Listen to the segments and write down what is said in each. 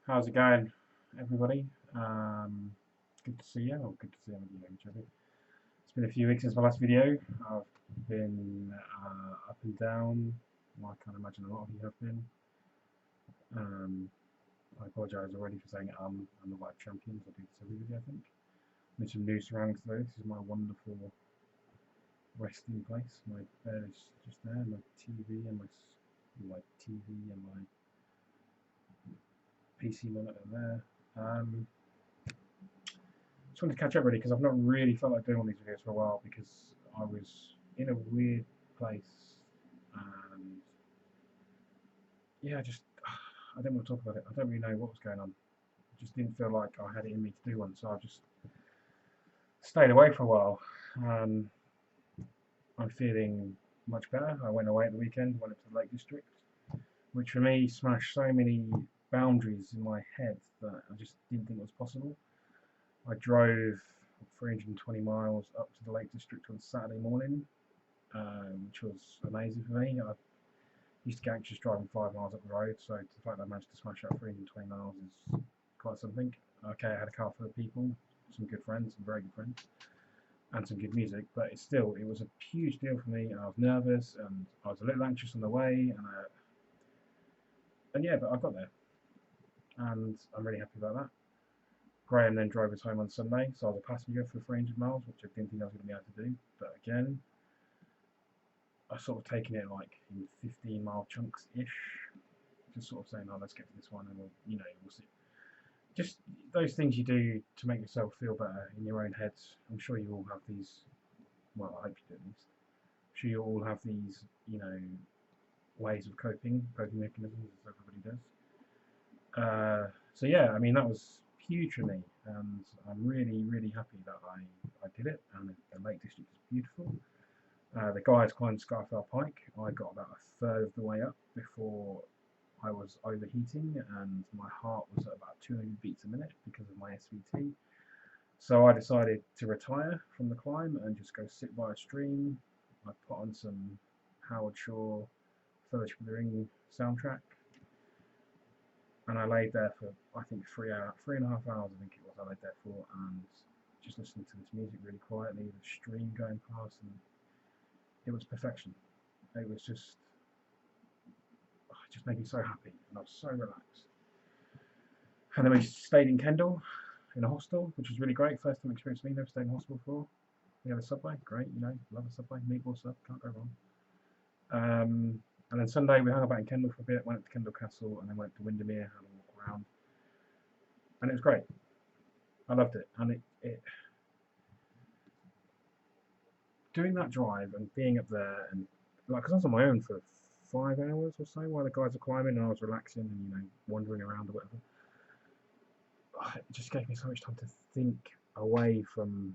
How's it going, everybody? Good to see you, or good to see each other. It's been a few weeks since my last video. I've been up and down. Well, I can't imagine a lot of you have been. Um, I apologise already for saying I'm the wife champion. I do this every video, I think. There's some new surroundings today. This is my wonderful resting place. My bed is just there. My TV and my TV and my PC monitor there. Just wanted to catch up really because I've not really felt like doing one of these videos for a while because I was in a weird place and yeah, I don't want to talk about it. I don't really know what was going on. I just didn't feel like I had it in me to do one, so I just stayed away for a while. Um, I'm feeling much better. I went away at the weekend, went up to the Lake District, which for me smashed so many boundaries in my head that I just didn't think was possible. I drove 320 miles up to the Lake District on Saturday morning, which was amazing for me. I used to get anxious driving 5 miles up the road, so the fact that I managed to smash out 320 miles is quite something. Okay, I had a car full of people, some good friends, some very good friends, and some good music, but it was a huge deal for me, and I was nervous, and I was a little anxious on the way, and yeah, but I got there, and I'm really happy about that. Graham then drove us home on Sunday, so I was a passenger for 300 miles, which I didn't think I was going to be able to do. But again, I sort of taken it like in 15-mile chunks-ish, just sort of saying, "Oh, let's get to this one, and we'll see." Just those things you do to make yourself feel better in your own heads. I'm sure you all have these. Well, I hope you do at least. I'm sure you all have these, ways of coping mechanisms, as everybody does. So yeah, I mean that was huge for me, and I'm really, really happy that I did it. And the Lake District is beautiful. The guys climbed Scafell Pike. I got about a third of the way up before I was overheating, and my heart was at about 200 beats a minute because of my SVT. So I decided to retire from the climb and just go sit by a stream. I put on some Howard Shore Fellowship of the Ring soundtrack, and I laid there for I think 3.5 hours. I think it was. I laid there for and just listening to this music really quietly, the stream going past, and it was perfection. It was just made me so happy, and I was so relaxed. And then we stayed in Kendal in a hostel, which was really great. First time experience for me. Never stayed in a hostel before. We had a subway, great. Love a subway. Meatball sub, can't go wrong. And then Sunday we hung about in Kendal for a bit, went up to Kendal Castle, and then went to Windermere, had a walk around, and it was great. I loved it, and it doing that drive and being up there, and like, because I was on my own for 5 hours or so while the guys were climbing, and I was relaxing and wandering around or whatever. It just gave me so much time to think away from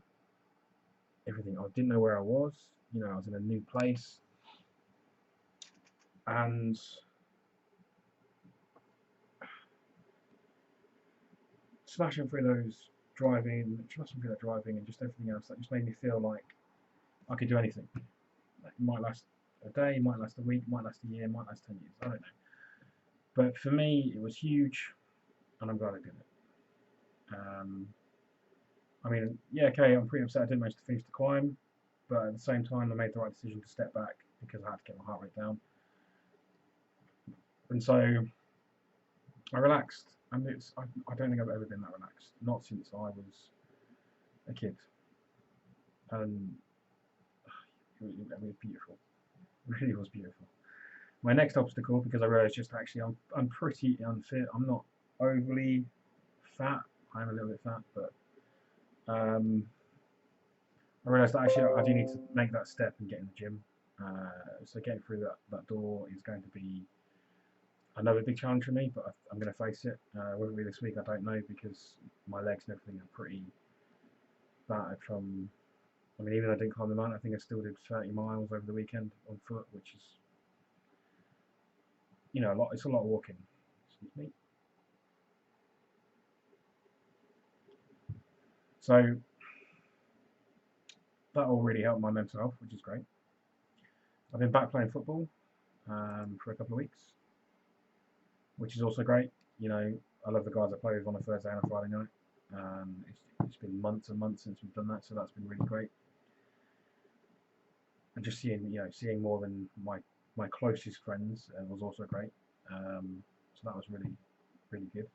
everything. I didn't know where I was. I was in a new place, and smashing through that driving, and just everything else. That just made me feel like I could do anything. Like, it might last a day, it might last a week, it might last a year, it might last 10 years. I don't know. But for me, it was huge, and I'm glad I did it. I mean, yeah, okay, I'm pretty upset I didn't manage to finish the climb, but at the same time, I made the right decision to step back because I had to get my heart rate down. And so I relaxed, and I don't think I've ever been that relaxed, not since I was a kid. And it was beautiful. It really was beautiful. My next obstacle, because I realised just actually I'm pretty unfit. I'm not overly fat. I'm a little bit fat, but I realised that actually I do need to make that step and get in the gym. So getting through that door is going to be another big challenge for me, but I'm going to face it. Whether it be this week, I don't know, because my legs and everything are pretty battered from. I mean, even though I didn't climb the mountain, I think I still did 30 miles over the weekend on foot, which is, a lot. It's a lot of walking. Excuse me. So that all really helped my mental health, which is great. I've been back playing football for a couple of weeks. which is also great. You know, I love the guys I play with on a Thursday and a Friday night. It's been months and months since we've done that, so that's been really great. And just seeing more than my closest friends was also great. So that was really really good.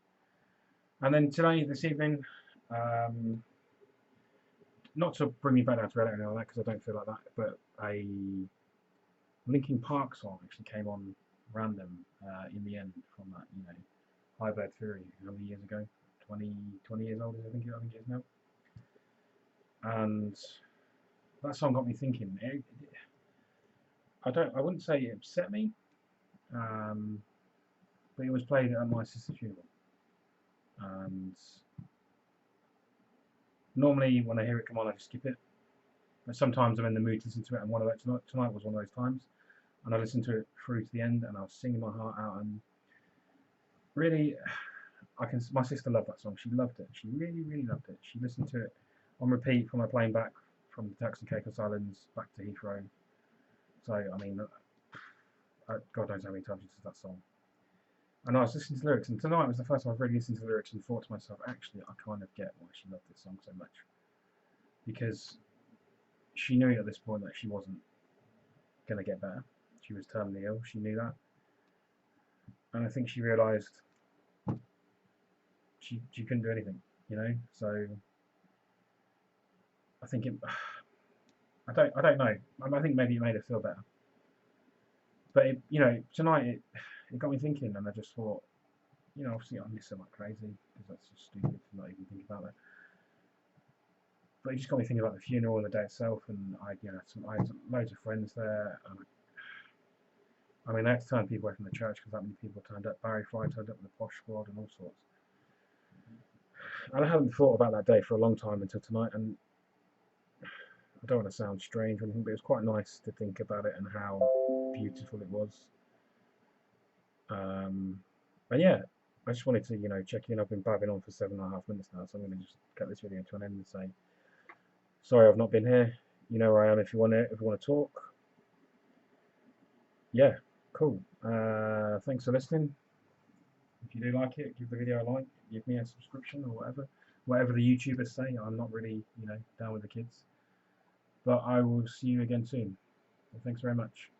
And then today, this evening, um, not to bring me back down to Reddit or anything like that, because I don't feel like that, but a Linkin Park song actually came on random in the end from that, High Bird Theory, how many years ago? 20 years old, I think it is now. And that song got me thinking. I wouldn't say it upset me, um, but it was played at my sister's funeral. And normally when I hear it come on, I just skip it. But sometimes I'm in the mood to listen to it, and one of those tonight was one of those times. And I listened to it through to the end, and I was singing my heart out. And really, my sister loved that song. She loved it. She really, really loved it. She listened to it on repeat from my plane back from the Turks and Caicos Islands back to Heathrow. So I mean, God knows how many times she does that song. And I was listening to the lyrics, and tonight was the first time I've really listened to the lyrics and thought to myself, actually, I kind of get why she loved this song so much. Because she knew at this point that she wasn't going to get better. She was terminally ill, she knew that. And I think she realised she couldn't do anything, So I think I don't know. I think maybe it made her feel better. But tonight it got me thinking, and I just thought, obviously I miss her like crazy because that's just stupid to not even think about that. But it just got me thinking about the funeral and the day itself, and I had loads of friends there. And I mean, I had to turn people away from the church because that many people turned up. Barry Fry turned up with the Posh Squad and all sorts. And I hadn't thought about that day for a long time until tonight, and I don't want to sound strange or anything, but it was quite nice to think about it and how beautiful it was. And yeah, I just wanted to, check in. I've been babbling on for 7.5 minutes now, so I'm going to just cut this video to an end and say, sorry I've not been here. You know where I am if you want to talk. Yeah, cool. Thanks for listening. If you do like it, give the video a like, give me a subscription or whatever the YouTubers say. I'm not really, down with the kids. But I will see you again soon. Well, thanks very much.